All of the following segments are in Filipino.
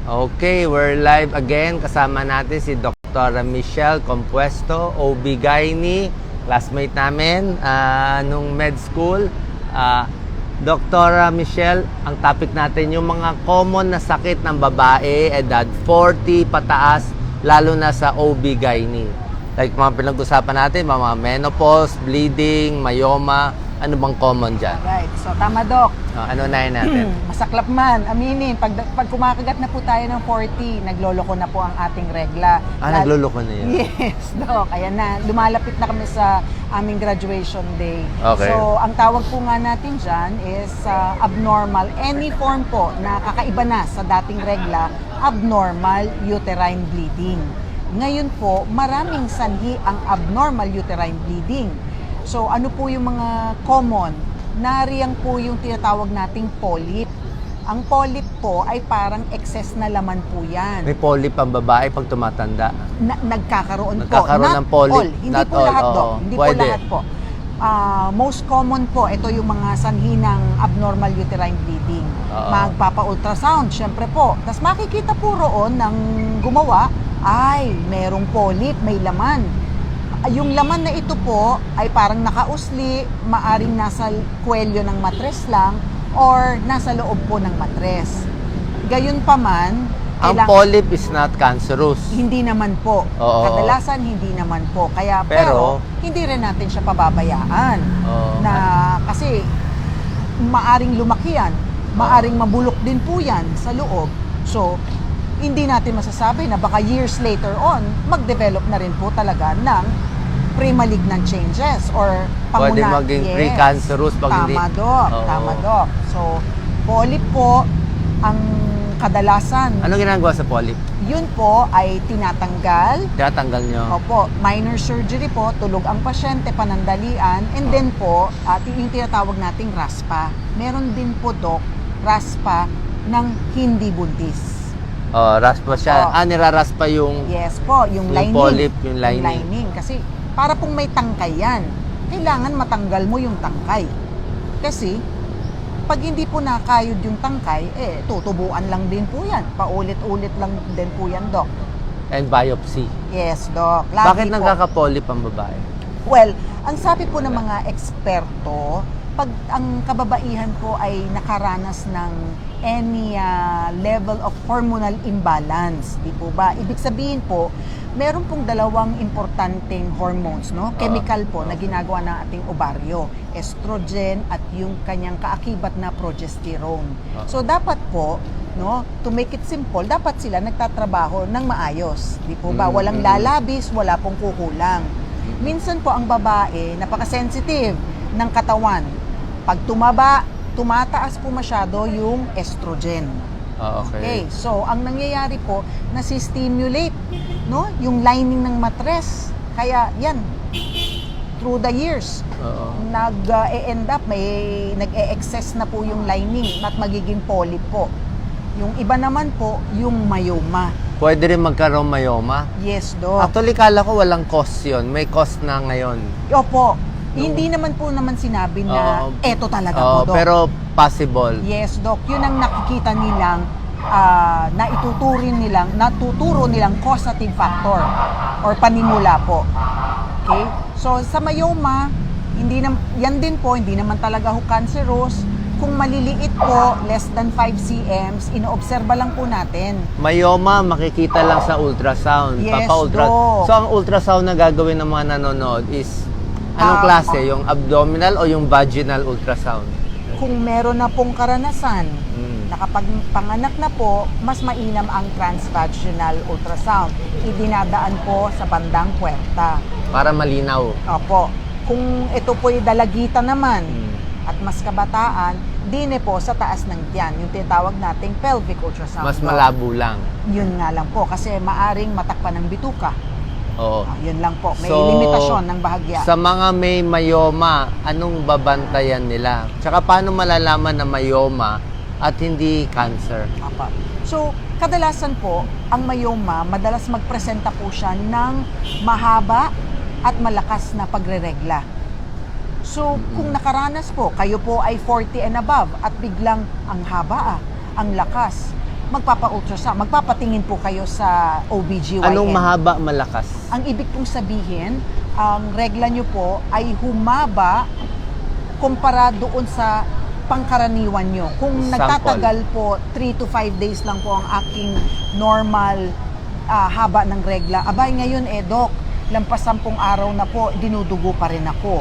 Okay, we're live again. Kasama natin si Dr. Michelle Compuesto, OB-GYN, classmate namin nung med school. Dr. Michelle, ang topic natin yung mga common na sakit ng babae, edad 40 pataas, lalo na sa OB-GYN. Like mga pinag-usapan natin, mga menopause, bleeding, myoma, ano bang common dyan? Right. So, tama, Doc. Ano na natin? Masaklap man. Aminin, pag kumakagat na po tayo ng 40, nagloloko na po ang ating regla. Nagloloko na yun? Yes, Doc. Ayan na. Lumalapit na kami sa aming graduation day. Okay. So, ang tawag po nga natin dyan is abnormal. Any form po na kakaiba na sa dating regla, abnormal uterine bleeding. Ngayon po, maraming sanhi ang abnormal uterine bleeding. So, ano po yung mga common? Nariyang po yung tinatawag nating polyp. Ang polyp po ay parang excess na laman po yan. May polyp ang babae pag tumatanda. Nagkakaroon ng polyp. All. Hindi Not po all. lahat, Oo. Doc. Hindi Pwede. po lahat po. Most common po, ito yung mga sanhi ng abnormal uterine bleeding. Magpapa-ultrasound, syempre po. Tapos makikita po roon ng gumawa, ay, merong polyp, may laman. Yung laman na ito po ay parang nakausli, maaring nasa kwelyo ng matres lang or nasa loob po ng matres. Gayon pa man, Ang polyp is not cancerous. hindi naman po. Oo. Kadalasan hindi naman po. Kaya Pero hindi rin natin siya pababayaan. Oo. Na kasi maaring lumaki yan, maaring mabulok din po yan sa loob. So, hindi natin masasabi na baka years later on, mag-develop na rin po talaga ng pre-malignant changes or pamuna. Pwede maging pre-cancerous pag hindi. Tama, Doc. Oo. Tama, Doc. So, polyp po, ang kadalasan, Ano ginagawa sa polyp? yun po ay tinatanggal. Tinatanggal nyo? Opo, minor surgery po, tulog ang pasyente, panandalian, and then po, yung tinatawag nating raspa. Meron din po, Doc, raspa ng hindi buntis. Raspa siya. Niraraspa yung Yes po, yung lining. polyp, yung lining. Kasi para pong may tangkay yan, kailangan matanggal mo yung tangkay. Kasi pag hindi po nakayod yung tangkay, tutubuan lang din po yan. Paulit-ulit lang din po yan, Doc. And biopsy. Yes, Doc. Lagi Bakit po. nagkaka-polyp ang babae? Well, ang sabi po ng mga eksperto, pag ang kababaihan po ay nakaranas ng any level of hormonal imbalance, di po ba? Ibig sabihin po, meron pong dalawang importanteng hormones, no? Chemical po na ginagawa ng ating ovaryo, estrogen at yung kanyang kaakibat na progesterone. So dapat po, no, to make it simple, dapat sila nagtatrabaho ng maayos, di po ba? Walang lalabis, wala pong kukulang. Minsan po ang babae, napaka-sensitive ng katawan. Pag tumataas po masyado yung estrogen. Okay. So, ang nangyayari po, nasi-stimulate, no, yung lining ng matres. Kaya, yan, through the years, nag-e-end up, nag-e-excess na po yung lining at magiging polyp po. Yung iba naman po, yung myoma. Pwede rin magkaroon myoma? Yes, Doc. Actually, kala ko walang cause yun. May cause na ngayon. Opo. Hindi naman po sinabi na eto talaga po, Doc. Pero possible. Yes, Doc. Yun ang nakikita nilang natuturo nilang causative factor or panimula po. Okay? So, sa myoma, yan din po, hindi naman talaga ho cancerous. Kung maliliit po, less than 5 cms, inoobserba lang po natin. Myoma, makikita lang sa ultrasound. Yes, So, ang ultrasound na gagawin ng mga nanonood is anong klase? Yung abdominal o yung vaginal ultrasound? Kung meron na pong karanasan, nakapagpanganak na po, mas mainam ang transvaginal ultrasound. Idinadaan po sa bandang puwerta. Para malinaw. Opo. Kung ito po'y dalagitan naman at mas kabataan, dine po sa taas ng tiyan, yung tinatawag nating pelvic ultrasound. Mas malabo lang. Yun nga lang po, kasi maaring matakpan ng bituka. Oo. Yun lang po, may So, limitasyon ng bahagya. Sa mga may myoma, anong babantayan nila? Tsaka paano malalaman na myoma at hindi cancer? Apa. So, kadalasan po, ang myoma, madalas magpresenta po siya ng mahaba at malakas na pagreregla. So, kung nakaranas po, kayo po ay 40 and above at biglang ang haba ang lakas. magpapa-ultrasound. Magpapatingin po kayo sa OBGYN. Anong mahaba, malakas? Ang ibig pong sabihin, ang regla nyo po ay humaba kumpara doon sa pangkaraniwan nyo. Kung Sample. nagtatagal po, 3 to 5 days lang po ang aking normal haba ng regla. Abay, ngayon Doc, lampas 10 araw na po, dinudugo pa rin ako.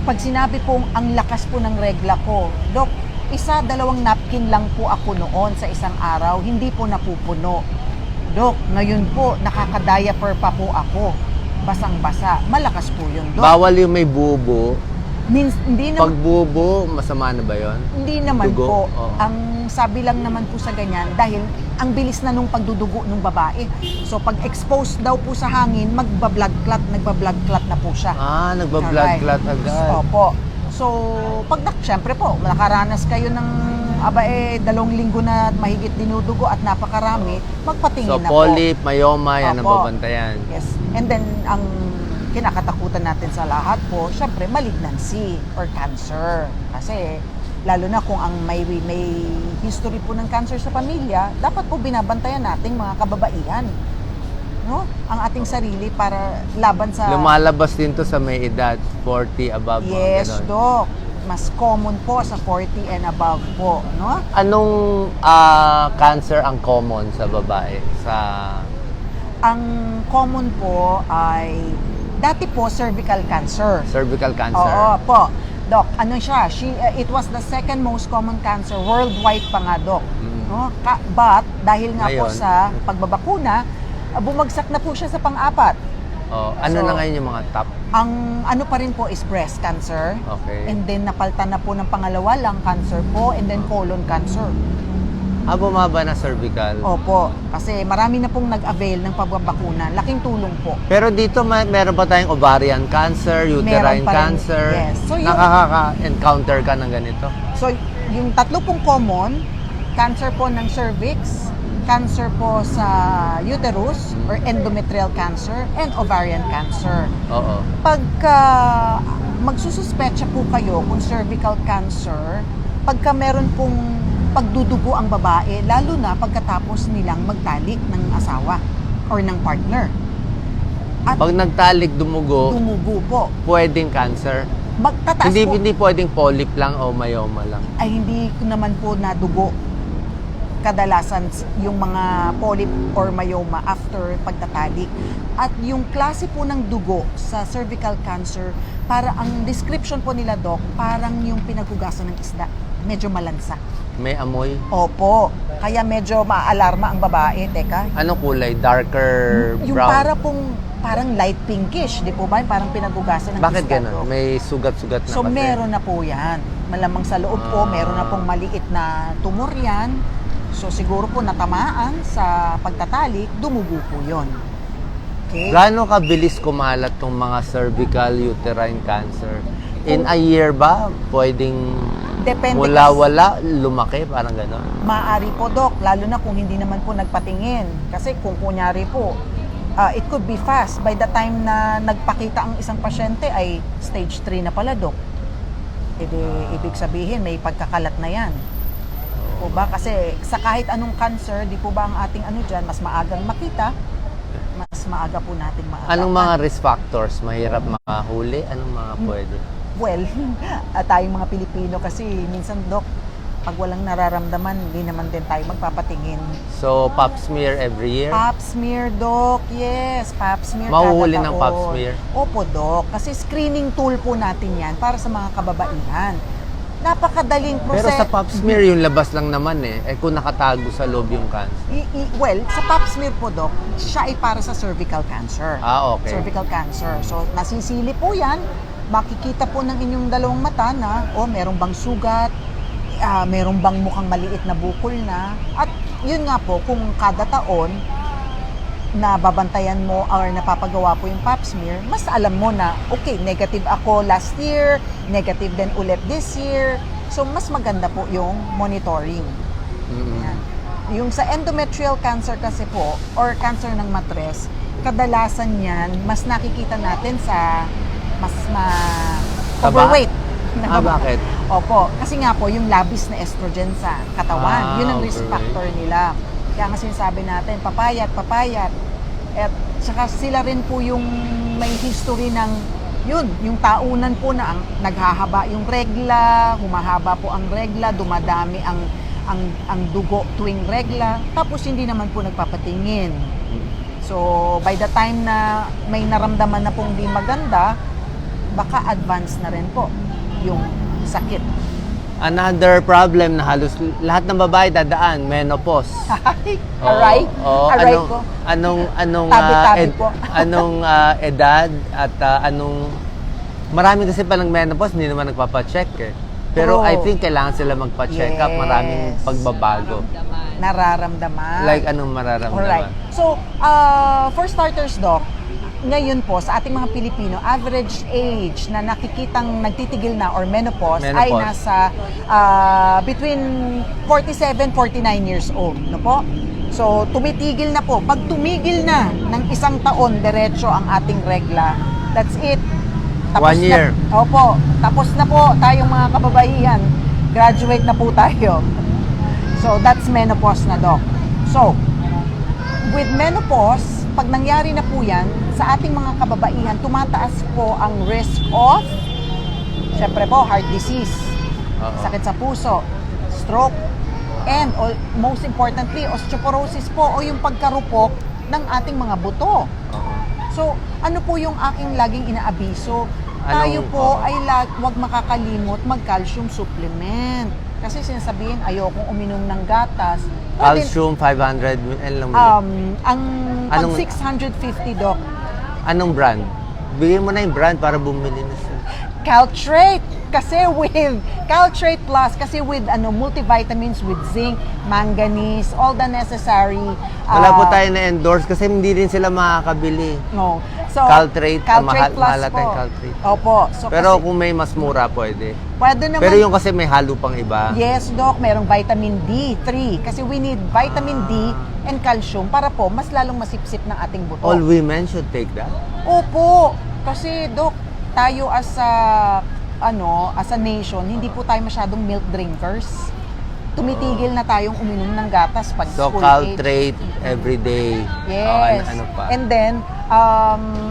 Pag sinabi pong ang lakas po ng regla ko, Doc, 1-2 napkin lang po ako noon sa isang araw, hindi po napupuno. Doc, ngayon po, nakaka-diaper pa po ako. Basang-basa. Malakas po yun, Doc. Bawal yung may bubo. Hindi Pag naman, bubo, masama na ba yun? hindi naman Dugo? po. Oo. Ang sabi lang naman po sa ganyan, dahil ang bilis na nung pagdudugo ng babae. So, pag exposed daw po sa hangin, nagba-blood clot na po siya. Nagba-blood Alright. clot agad. Opo. So, syempre po, nakaranas kayo ng 2 linggo na mahigit dinudugo at napakarami, magpatingin So, na po. polyp, myoma, yan ang Opo. babantayan. Yes. And then, ang kinakatakutan natin sa lahat po, syempre, malignancy or cancer. Kasi, lalo na kung ang may history po ng cancer sa pamilya, dapat po binabantayan nating mga kababaihan. No? Ang ating sarili para laban sa... Lumalabas din to sa may edad, 40 above. mga Yes, ganon. Doc. Mas common po sa 40 and above po, no? Anong cancer ang common sa babae? Ang common po ay dati po cervical cancer. Cervical cancer? Oo po. Doc, ano siya? It was the second most common cancer worldwide pa nga, Doc. No? But dahil nga po Ngayon? sa pagbabakuna, bumagsak na po siya sa pang-4. Ano So, na ngayon yung mga top? Ang ano pa rin po is breast cancer. Okay. And then napaltan na po ng pangalawa lung cancer po and then colon cancer. Bumaba na cervical. Opo, kasi marami na pong nag-avail ng pagbabakuna. Laking tulong po. Pero dito meron pa tayong ovarian cancer, uterine Meron pa rin. cancer. Yes. So, yung- Nakaka-encounter ka ng ganito? So, yung 3 pong common, cancer po ng cervix, cancer po sa uterus or endometrial cancer, and ovarian cancer. Oo. Pagka magsususpetsa po kayo kung cervical cancer, pagka meron pong pagdudugo ang babae, lalo na pagkatapos nilang magtalik ng asawa or ng partner. At Pag nagtalik dumugo, dumugo po. pwedeng cancer. Magtataas po. Hindi pwedeng polyp lang o myoma lang. Ay hindi ko naman po nadugo. Kadalasan yung mga polyp or myoma after pagtatalik. At yung klase po ng dugo sa cervical cancer, para ang description po nila, Doc, parang yung pinaghugasan ng isda. Medyo malansa. May amoy. Opo. Kaya medyo maaalarma ang babae. Teka. Anong kulay? Darker Yung brown? parang light pinkish, di po ba? Parang pinaghugasan ng Bakit isda, ganun? Doc. May sugat-sugat na So, kasi. meron na po yan. Malamang sa loob po, meron na pong maliit na tumor yan. So, siguro po natamaan sa pagtatalik, dumugo po yun. Okay? Gaano kabilis kumalat tong mga cervical uterine cancer? In a year ba? Pwedeng Depende mula wala, lumaki? Parang gano'n. Maaari po, Doc, lalo na kung hindi naman po nagpatingin. Kasi kung kunyari po, it could be fast. By the time na nagpakita ang isang pasyente ay stage 3 na pala, Doc. Ibig sabihin, may pagkakalat na yan. Po ba? Kasi sa kahit anong cancer, di po ba ang ating ano dyan, mas maagang makita, mas maaga po natin maagapan. Anong mga risk factors? Mahirap makahuli? Anong mga pwede? Well, tayong mga Pilipino kasi minsan, Doc, pag walang nararamdaman, hindi naman din tayo magpapatingin. So, pap smear every year? Pap smear, Doc. Yes, pap smear Mahuhuli kada ng pap taon. smear? Opo, Doc. Kasi screening tool po natin yan para sa mga kababaihan. Napakadaling Pero proseso. sa pap smear, yung labas lang naman eh. Kung nakatago sa loob yung cancer. Well, sa pap smear po, Doc, siya ay para sa cervical cancer. Okay. Cervical cancer. So, nasisili po yan. Makikita po ng inyong dalawang mata na, merong bang sugat, merong bang mukhang maliit na bukol na. At yun nga po, kung kada taon, na babantayan mo or napapagawa po yung pap smear, mas alam mo na, okay, negative ako last year, negative din ulit this year. So, mas maganda po yung monitoring. Yan. Yung sa endometrial cancer kasi po, or cancer ng matres, kadalasan yan, mas nakikita natin sa mas Taba? overweight. Bakit? Opo, kasi nga po, yung labis na estrogen sa katawan, yun ang risk okay. factor nila. Kaya nga sinasabi natin, papayat. At saka sila rin po yung may history ng, yung taunan po na naghahaba yung regla, humahaba po ang regla, dumadami ang dugo tuwing regla, tapos hindi naman po nagpapatingin. So, by the time na may naramdaman na pong di maganda, baka advance na rin po yung sakit. Another problem na halos lahat ng babae dadaan, menopause. Aray? Aray ko. Anong Tabi-tabi po. anong edad at marami kasi pa ng menopause hindi naman nagpapa-check eh. Pero True. I think kailangan sila magpa-check up, maraming Yes. pagbabago. Nararamdaman. Like anong mararamdaman? Alright. So, for starters, Doc, ngayon po sa ating mga Pilipino, average age na nakikitang nagtitigil na or menopause, ay nasa between 47, 49 years old. No po? So, tumitigil na po. Pag tumigil na ng isang taon, diretso ang ating regla, that's it. Tapos 1 year. Opo. Tapos na po tayong mga kababaihan. Graduate na po tayo. So, that's menopause na, Doc. So, with menopause, pag nangyari na po yan, sa ating mga kababaihan, tumataas po ang risk of, syempre po, heart disease, sakit sa puso, stroke, and most importantly, osteoporosis po o yung pagkarupok ng ating mga buto. So, ano po yung aking laging inaabiso? Tayo po ay huwag makakalimot mag-calcium supplement. Kasi sinasabihin, ayokong uminom ng gatas. Calcium 500 ml lang. Pag 650, Doc. Anong brand? Bigyan mo na yung brand para bumili na siya. Caltrate. Kasi with Caltrate Plus, kasi with multivitamins, with zinc, manganese, all the necessary. Wala po tayo na-endorse kasi hindi rin sila makakabili. No. So, Caltrate, mahal Plus ata po. yung Caltrate. Opo. So, Pero kasi, kung may mas mura, pwede. pwede naman. Pero yung kasi may halo pang iba. Yes, Doc. Merong vitamin D3. Kasi we need vitamin D and calcium para po mas lalong masipsip ng ating buto. All women should take that? Opo. Kasi, Doc, tayo as a nation, hindi po tayo masyadong milk drinkers. Tumitigil na tayong uminom ng gatas pag So, school Caltrate age. every day. Yes. Ano pa? And then,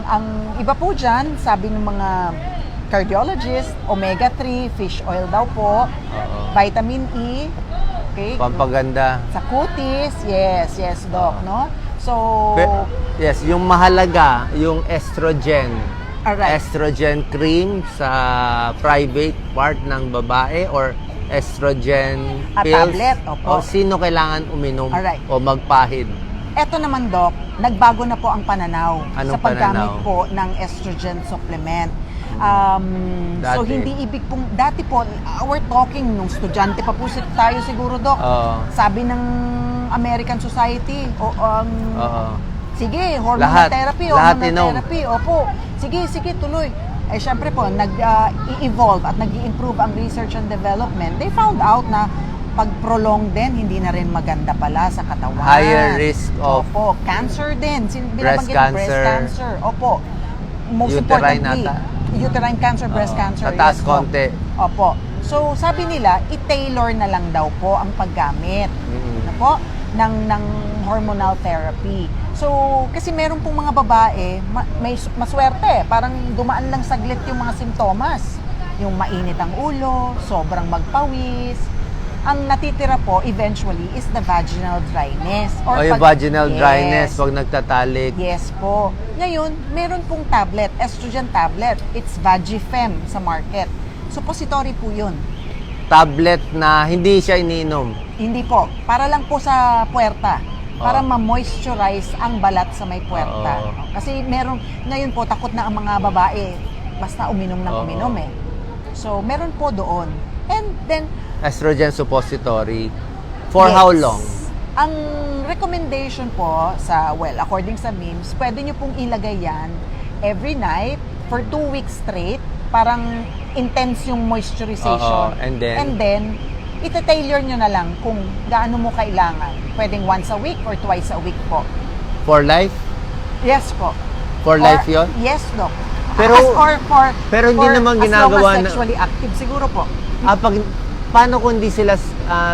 ang iba po dyan, sabi ng mga cardiologist, omega-3, fish oil daw po, vitamin E, okay? Pampaganda. Sa cutis, yes, Doc, no? So, Yes, yung mahalaga, yung estrogen. alright. Estrogen cream sa private part ng babae or estrogen pills? Tablet, opo. O sino kailangan uminom Alright. o magpahid? Eto naman, Doc, nagbago na po ang pananaw Anong sa paggamit pananaw? po ng estrogen supplement. So, Dati. hindi ibig pong, dati po, we're talking, nung estudyante pa po tayo siguro, Doc, Oo. sabi ng American Society, sige, hormone Lahat. therapy, Lahat hormone inom. therapy, opo, sige, tuloy. Eh, syempre po, nag-i-evolve at nag-i-improve ang research and development. They found out na pag prolong din, hindi na rin maganda pala sa katawan. Higher risk of Opo, cancer din. breast Binabanggit, breast cancer. cancer. Opo. Most Uterine importantly, ata. uterine cancer, breast cancer. Tataas yes po. konti. Opo. So, sabi nila, i-tailor na lang daw po ang paggamit. Ano po? Ng hormonal therapy. So, kasi meron pong mga babae, may maswerte. Parang dumaan lang saglit yung mga simptomas. Yung mainit ang ulo, sobrang magpawis. Ang natitira po, eventually, is the vaginal dryness. O yung vaginal dryness, pag nagtatalik. Yes po. Ngayon, meron pong tablet, estrogen tablet. It's Vagifem sa market. Suppository po yun. Tablet na hindi siya iniinom. Hindi po. Para lang po sa puwerta. Para ma-moisturize ang balat sa may puwerta. Kasi ngayon po, takot na ang mga babae. Basta uminom ng uminom eh. So, meron po doon. And then, Estrogen suppository. For how long? Ang recommendation po according sa MIMS, pwede nyo pong ilagay yan every night for 2 weeks straight. Parang intense yung moisturization. And then ita-tailor nyo na lang kung gaano mo kailangan. Pwedeng once a week or twice a week po. For life? Yes po. For life yun? Yes, Doc. Pero- pero hindi naman ginagawa as long as na- sexually active, siguro po. Paano kung hindi sila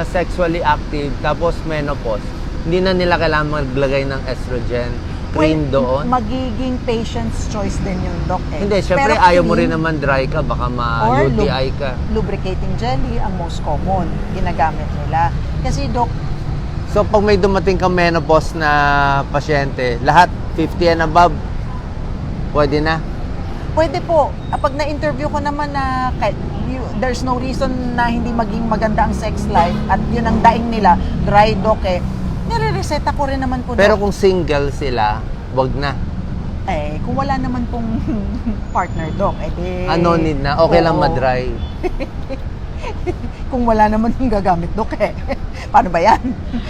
sexually active tapos menopause? Hindi na nila kailangan maglagay ng estrogen cream doon? Magiging patient's choice din yung doc eh. Hindi, syempre Pero ayaw mo cream rin naman dry ka, baka or ma-UTI ka. lubricating jelly ang most common ginagamit nila. Kasi doc, So pag may dumating kang menopause na pasyente, lahat 50 and above, pwede na. pwede po. Pag na-interview ko naman na there's no reason na hindi maging maganda ang sex life at yun ang daing nila, dry doc eh, nire-reseta ko rin naman po. Pero doc. kung single sila, wag na. Eh, kung wala naman pong partner doc, eh di... Ano need na? Okay lang oo. ma-dry. Kung wala naman yung gagamit doc eh. Paano ba yan?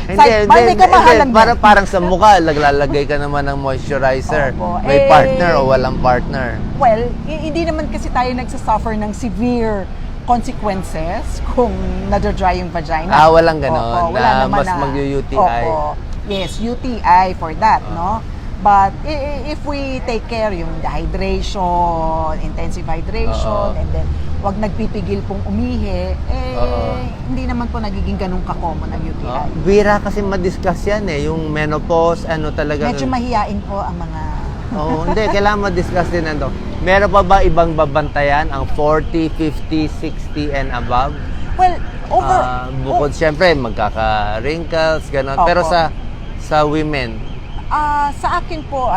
Hindi, May kamahalan yan. parang sa mukha, naglalagay ka naman ng moisturizer. Opo. May partner o walang partner. Well, hindi naman kasi tayo nagsasuffer ng severe consequences kung nadodry yung vagina. Walang ganon, Opo, wala na naman mas mag-UTI. Opo. Yes, UTI for that, no? But if we take care yung dehydration, intensive hydration, Oo. and then wag nagpipigil pong umihi, Oo. hindi naman po nagiging ganun ka-common ang UTI. Bira kasi ma-discuss yan eh. Yung menopause, ano talaga. Medyo mahihain po ang mga... Oo, hindi. Kailangan ma-discuss din ano. Meron pa ba ibang babantayan ang 40, 50, 60 and above? Well, Bukod syempre, magkaka-wrinkles, gano'n. Opo. Pero sa women, sa akin po,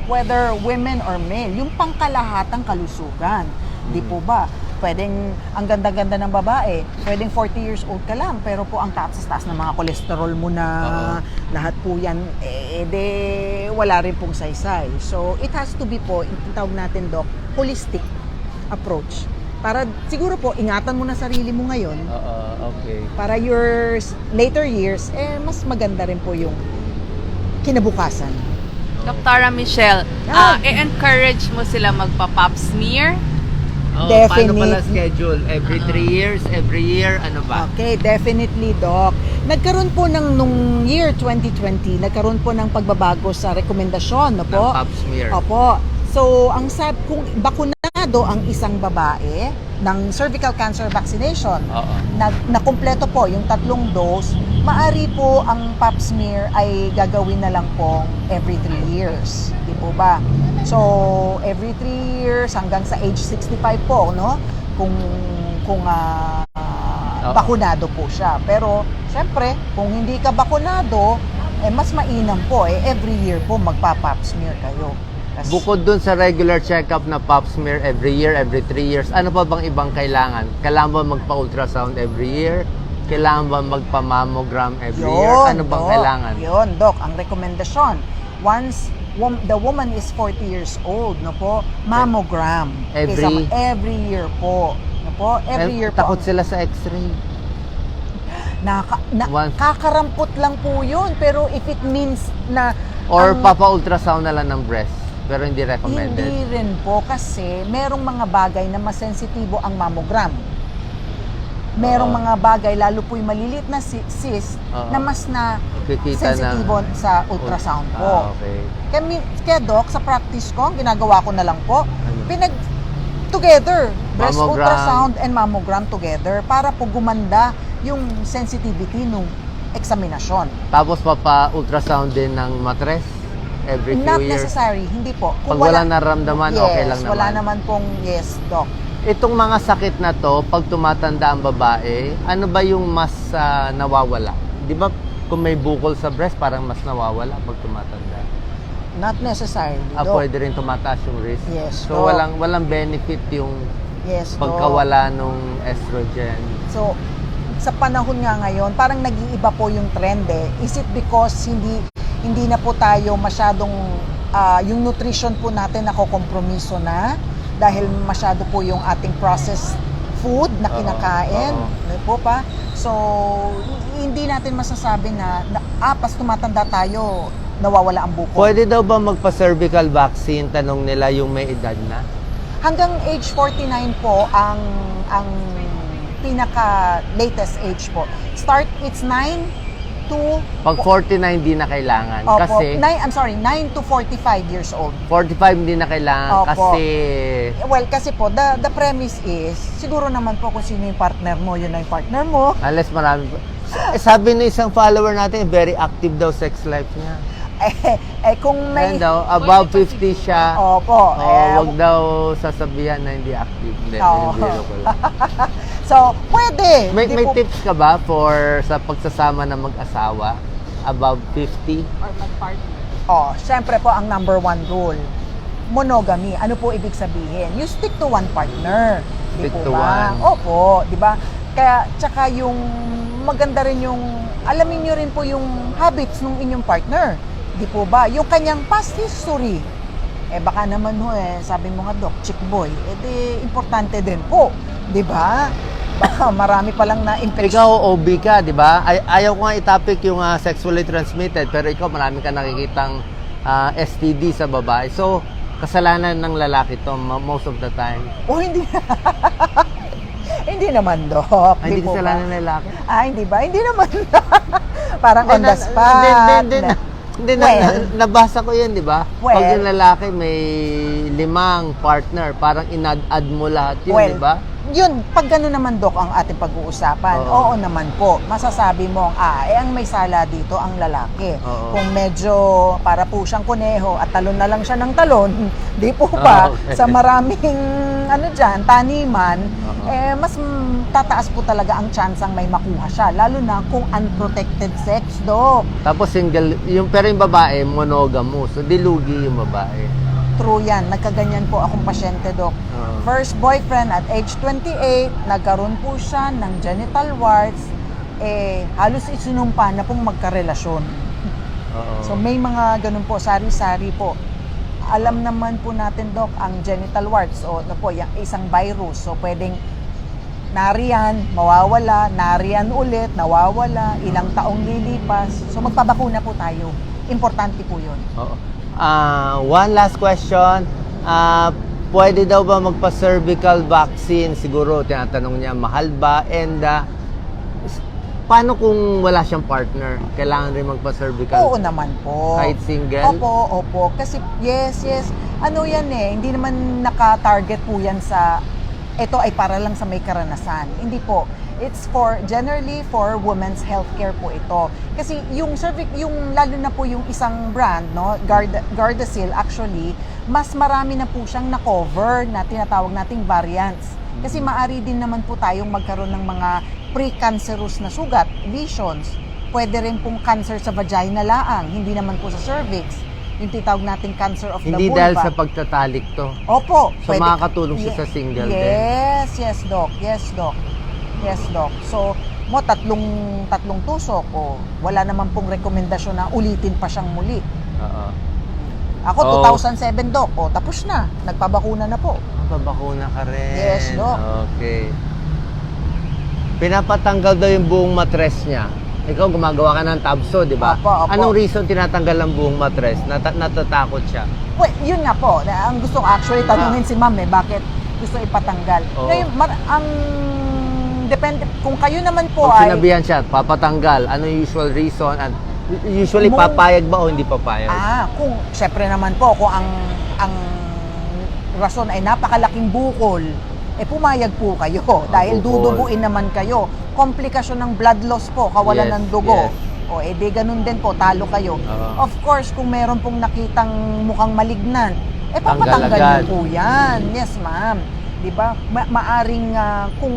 whether women or male, yung pangkalahatang kalusugan. Di po ba? Pwedeng, ang ganda-ganda ng babae, pwedeng 40 years old ka lang, pero po ang taas ng mga kolesterol mo na lahat po yan, wala rin pong saysay. So, it has to be po, yung tawag natin, Doc, holistic approach. Para siguro po, ingatan mo na sarili mo ngayon, okay. para your later years, mas maganda rin po yung kinabukasan. Dr. Michelle, i-encourage mo sila magpa-pap smear? Paano pala schedule? Every 3 years? Every year? Ano ba? Okay, definitely, Doc. Nagkaroon po nung year 2020, nagkaroon po ng pagbabago sa rekomendasyon, no po? Ng pap smear. Opo. So, kung bakunado ang isang babae ng cervical cancer vaccination, na kumpleto po yung 3 dose, maari po ang pap smear ay gagawin na lang po every 3 years. Di po ba? So, every 3 years hanggang sa age 65 po, no? Kung bakunado po siya. Pero, syempre, kung hindi ka bakunado, mas mainam po, every year po magpa-pap smear kayo. Bukod dun sa regular check-up na pap smear every year, every 3 years, ano pa bang ibang kailangan? Kailangan ba magpa-ultrasound every year? Kailangan ba magpa-mammogram every year? Ano bang kailangan? Yun, Doc, ang rekomendasyon. Once the woman is 40 years old, no po, mammogram. Every year po. No po, every year po. Takot sila sa x-ray. Kakarampot lang po yun. Pero if it means na... Or papa-ultrasound na lang ng breast. Pero hindi recommended. Hindi rin po kasi merong mga bagay na mas sensitibo ang mammogram. Merong mga bagay, lalo po yung maliliit na cyst, na mas na sensitibo sa ultrasound po. Okay. Kaya Doc, sa practice ko, ang ginagawa ko na lang po, together, breast Mammogram. ultrasound and mammogram together para po gumanda yung sensitivity ng eksaminasyon. Tapos papa-ultrasound din ng matres every few Not years? necessary, hindi po. Pag wala naramdaman, okay lang naman? Wala naman pong yes, Doc. Itong mga sakit na to, pag tumatanda ang babae, ano ba yung mas nawawala? Di ba kung may bukol sa breast, parang mas nawawala pag tumatanda? Not necessarily, Doc. Pwede rin tumataas yung risk? Yes, So Doc. walang benefit yung Yes, Doc. pagkawala nung estrogen? So, sa panahon nga ngayon, parang nag-iiba po yung trend eh. Is it because hindi na po tayo masyadong, yung nutrition po natin nakokompromiso na dahil masyado po yung ating processed food na kinakain. Ano po pa? So, hindi natin masasabi na pas tumatanda tayo, nawawala ang bukol. Pwede daw ba magpa-cervical vaccine? Tanong nila yung may edad na? Hanggang age 49 po ang pinaka latest age po. It's 9 to... Pag 49, di na kailangan. Opo, Kasi 9 to 45 years old. 45 hindi na kailangan Opo. kasi Well, kasi po, the premise is, siguro naman po kung sino yung partner mo, yun na yung partner mo. unless marami pa. Sabi ng isang follower natin, very active daw sex life niya. Kung may... Ayan daw, above 50 siya. Opo. Wag daw sasabihan na hindi active. Hindi, Oo. biro ko lang. So, pwede. May Di po- tips ka ba for sa pagsasama ng mag-asawa? Above 50? Or mag-partner. Syempre po ang number one rule, monogamy. Ano po ibig sabihin? You stick to one partner. Di Stick po to ba? one. Opo, di ba? Kaya, tsaka yung maganda rin yung, alamin nyo rin po yung habits ng inyong partner. Di po ba? Yung kanyang past history. Baka naman sabi mo nga, Doc, chick boy. Di, importante din po. Di ba? Baka marami palang na-infection. Ikaw, OB ka, di ba? Ayaw ko nga i-topic yung sexually transmitted, pero ikaw marami ka nakikitang STD sa babae. So, kasalanan ng lalaki to most of the time. Hindi. Hindi naman, Doc. Ay, hindi po ba? kasalanan ng lalaki. Hindi ba? Hindi naman. Parang on the spot. Hindi, Well, nabasa ko yun, di ba? Well, Pag yung lalaki may 5 partner, parang inad-add mo lahat yun, di ba? Yun, pag gano'n naman, Dok, ang ating pag-uusapan, oo Oo. naman po. Masasabi mo, ang may sala dito ang lalaki. Oo. Kung medyo para po siyang kuneho at talon na lang siya ng talon, di po ba, Okay. sa maraming taniman, Oo. mas tataas po talaga ang chance ang may makuha siya. Lalo na kung unprotected sex, Dok. Tapos single, pero yung babae, monogamous. So, dilugi yung babae. True yan. Nagkaganyan po akong pasyente, Dok. Oo. First boyfriend at age 28, nagkaroon po siya ng genital warts, halos isinumpa na pong magkarelasyon. Oo. So may mga ganun po, sari-sari po. Alam naman po natin, Dok, ang genital warts, yung isang virus. So pwedeng nariyan, mawawala, nariyan ulit, nawawala, ilang taong lilipas. So magpabakuna po tayo. Importante po yun. Oo. One last question. Pwede daw ba magpa-cervical vaccine? Siguro, tinatanong niya, mahal ba? And paano kung wala siyang partner? Kailangan rin magpa-cervical? Oo naman po. Kahit single? Opo. Kasi, yes. Ano yan hindi naman naka-target po yan sa, ito ay para lang sa may karanasan. Hindi po. It's generally for women's healthcare po ito. Kasi yung lalo na po yung isang brand, no, Gardasil, actually, mas marami na po siyang na-cover na tinatawag nating variants. Kasi maari din naman po tayong magkaroon ng mga pre-cancerous na sugat, lesions. Pwede rin pong cancer sa vagina laang, hindi naman po sa cervix. Yung tinatawag nating cancer of the vulva. Hindi dahil sa pagtatalik to. Opo. So, makakatulong siya sa single din. Yes, Doc. So, tatlong tusok, wala naman pong rekomendasyon na ulitin pa siyang muli. Oo. Ako, 2007, Doc. Tapos na. Nagpabakuna na po. Papabakuna ka rin. Yes, Doc. Okay. Pinapatanggal daw yung buong matres niya. Ikaw, gumagawa ka ng tabso, di ba? Opo. Anong reason tinatanggal ang buong matres? Natatakot siya. Well, yun nga po. Ang gusto ko actually tanungin si Ma'am bakit gusto ipatanggal. Oo. Ngayon, depende, kung kayo naman po Pag ay... sinabihan siya, papatanggal, ano yung usual reason? And usually, Mo- papayag ba o hindi papayag? Kung syempre naman po, kung ang rason ay napakalaking bukol, pumayag po kayo dahil bukol. duduguin naman kayo. Komplikasyon ng blood loss po, kawalan Yes, ng dugo. yes. Di ganun din po, talo kayo. Oo. Of course, kung meron pong nakitang mukhang malignan, Tanggal papatanggal agad. niyo po yan. Yes, ma'am. Di ba? Maaring kung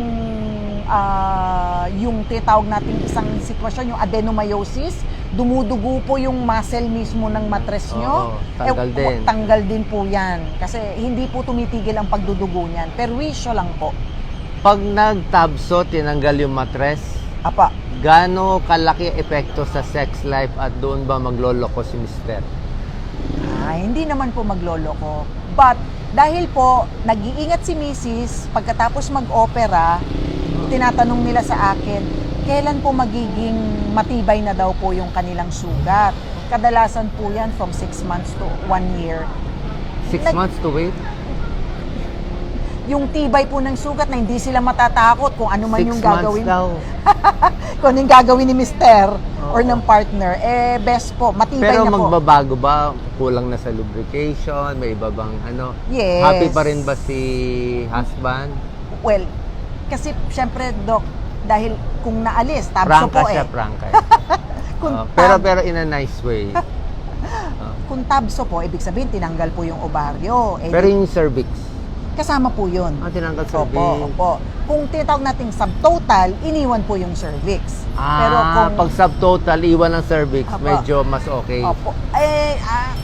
yung tinatawag nating isang sitwasyon, yung adenomyosis, dumudugo po yung muscle mismo ng matres nyo. Oo, tanggal din. Tanggal din po yan. Kasi hindi po tumitigil ang pagdudugo niyan. Perwisyo lang po. Pag nagtabso, tinanggal yung matres, Apa. gaano kalaki epekto sa sex life at doon ba magloloko si mister? Hindi naman po magloloko. But, dahil po, nag-iingat si Mrs. pagkatapos mag-opera, tinatanong nila sa akin, kailan po magiging matibay na daw po yung kanilang sugat. Kadalasan po yan from 6 months to 1 year. 6 months to wait? yung tibay po ng sugat na hindi sila matatakot kung ano man 6 yung months gagawin. daw. Kung ano yung gagawin ni mister or Oo. ng partner, best po, matibay Pero na po. magbabago ba? Kulang na sa lubrication? May iba bang ano? Yes. Happy pa rin ba si husband? Well, kasi syempre, Doc, dahil kung naalis, tabso Prangka po siya, eh. prangka. Kung, Pero in a nice way. kung tabso po, ibig sabihin, tinanggal po yung ovaryo. Eh, Pero yung cervix, kasama po yun. tinanggal cervix. Opo, opo. Kung tinatawag nating subtotal, iniwan po yung cervix. Pero kung pag subtotal, iwan ng cervix, Opo. medyo mas okay. Opo.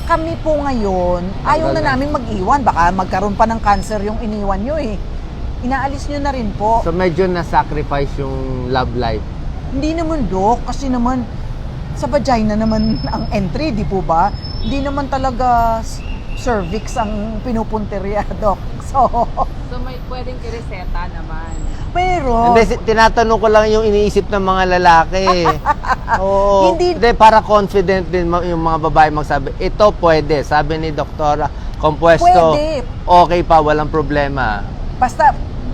Kami po ngayon, ayaw na Tanggal na. namin mag-iwan. Baka magkaroon pa ng cancer yung iniwan nyo eh. Inaalis nyo na rin po. So medyo na-sacrifice yung love life. Hindi naman, Dok. Kasi naman, sa vagina naman ang entry, di po ba? Hindi naman talaga cervix ang pinupunteriya, Dok. So, may pwedeng kireseta naman. pero... Hindi, tinatanong ko lang yung iniisip ng mga lalaki. Oo. Hindi- Para confident din yung mga babae magsabi, ito pwede. Sabi ni Doktora Compuesto, Pwede. okay pa, walang problema. Basta,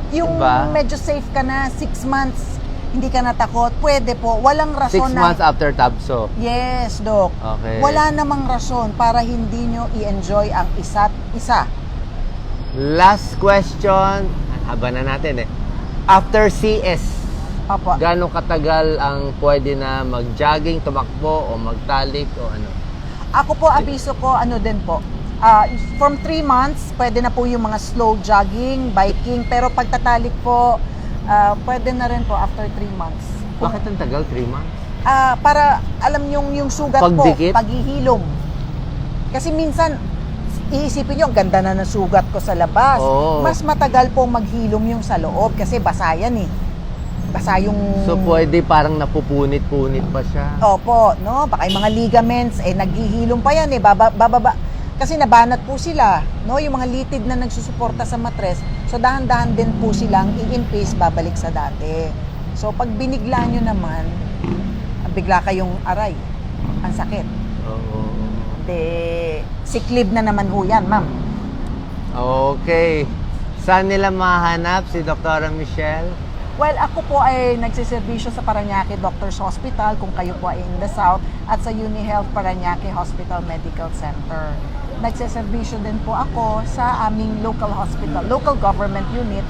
yung Diba? medyo safe ka na, 6 months, hindi ka natakot, pwede po. Walang 6 rason na... months after tabso. Yes, Dok. Okay. Wala namang rason para hindi nyo i-enjoy ang isa't isa. Last question. Haba na natin eh. After CS, Opo. gaano katagal ang pwede na mag-jogging, tumakbo, o magtalik, o ano? Ako po, abiso ko, ano din po. From 3 months, pwede na po yung mga slow jogging, biking. Pero pagtatalik po, pwede na rin po after 3 months. Bakit ang tagal? 3 months? Para alam yung sugat Pagdikit? po, paghihilom. Kasi minsan, iisipin nyo, ang ganda na ng sugat ko sa labas. Oo. Mas matagal po maghilom yung sa loob kasi basa yan eh. Basa yung... So pwede parang napupunit-punit pa siya. Opo, no? Baka yung mga ligaments, naghihilom pa yan eh. Bababa. Kasi nabanat po sila, no? Yung mga litid na nagsusuporta sa matres. So dahan-dahan din po silang i-increase, babalik sa dati. So pag binigla nyo naman, bigla kayong aray. Ang sakit. Oo. Sick leave na naman ho yan, ma'am. Okay. Saan nila mahanap si Dr. Michelle? Well, ako po ay nagsiservisyo sa Parañaque Doctors Hospital kung kayo po ay in the South at sa UniHealth Parañaque Hospital Medical Center. Nagsiservisyo din po ako sa aming local hospital, local government unit,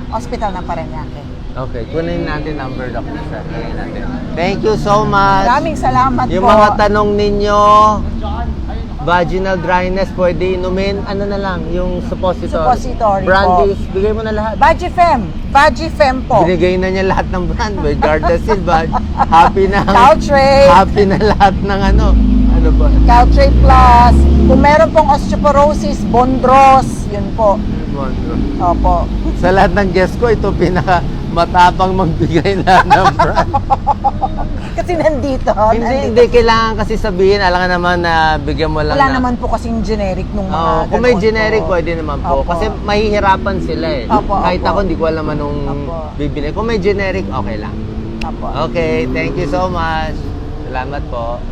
Hospital ng Parañaque. Okay, kunin natin number, Dr. Michelle. Kunin natin. Thank you so much. Maraming salamat Yung po. mga tanong ninyo, vaginal dryness, pwede inumin, ano na lang, yung suppository. Suppository po. Brandies, bigay mo na lahat. Vagifem po. Binigay na niya lahat ng brand. May Gardasil, happy na. Caltrate. Happy na lahat ng ano. Ano ba? Caltrate Plus. Kung meron pong osteoporosis, Bondros, yun po. Opo. Sa lahat ng guest ko, ito pinaka matapang magbigay na ng brand. Kasi nandito. Hindi kailangan kasi sabihin, alam nga naman na bigyan mo lang Wala na. naman po kasing generic nung mga Oo, kung may ganoon generic, po. pwede naman po. Opo. Kasi mahihirapan sila eh. Opo, Kahit opo. ako, hindi ko alam anong Opo. bibili. Kung may generic, okay lang. Opo. Okay, thank you so much. Salamat po.